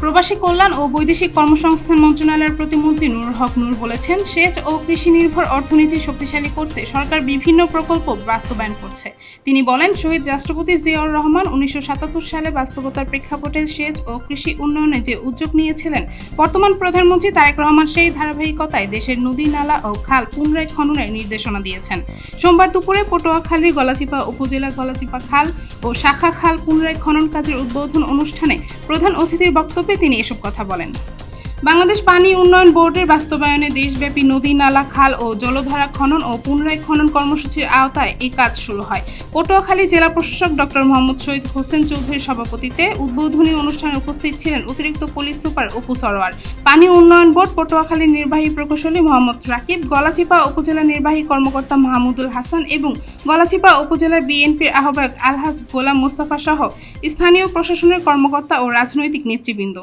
প্রবাসী কল্যাণ ও বৈদেশিক কর্মসংস্থান মন্ত্রণালয়ের প্রতিমন্ত্রী নুরুল হক নূর বলেছেন, সেচ ও কৃষি নির্ভর অর্থনীতি শক্তিশালী করতে সরকার বিভিন্ন প্রকল্প বাস্তবায়ন করছে। তিনি বলেন, শহীদ রাষ্ট্রপতি জিয়াউর রহমান 1977 সালে বাস্তবতার প্রেক্ষাপটে সেচ ও কৃষি উন্নয়নে যে উদ্যোগ নিয়েছিলেন, বর্তমান প্রধানমন্ত্রী তারেক রহমান সেই ধারাবাহিকতায় দেশের নদী, নালা ও খাল পুনরায় খননের নির্দেশনা দিয়েছেন। সোমবার দুপুরে পটুয়াখালীর গলাচিপা উপজেলা গলাচিপা খাল ও শাখা খাল পুনরায় খনন কাজের উদ্বোধন অনুষ্ঠানে প্রধান অতিথির বক্তব্যে তিনি এসব কথা বলেন। বাংলাদেশ পানি উন্নয়ন বোর্ডের বাস্তবায়নে দেশব্যাপী নদী, নালা, খাল ও জলধারা খনন ও পুনরায় খনন কর্মসূচির আওতায় এই কাজ শুরু হয়। পটুয়াখালী জেলা প্রশাসক ডক্টর মোহাম্মদ শহীদ হোসেন চৌধুরীর সভাপতিত্বে উদ্বোধনী অনুষ্ঠানে উপস্থিত ছিলেন অতিরিক্ত পুলিশ সুপার অপু সরোয়ার, পানি উন্নয়ন বোর্ড পটুয়াখালীর নির্বাহী প্রকৌশলী মোহাম্মদ রাকিব, গলাচিপা উপজেলা নির্বাহী কর্মকর্তা মাহমুদুল হাসান এবং গলাচিপা উপজেলার বিএনপির আহ্বায়ক আলহাজ গোলাম মোস্তফা সহ স্থানীয় প্রশাসনের কর্মকর্তা ও রাজনৈতিক নেতৃবৃন্দ।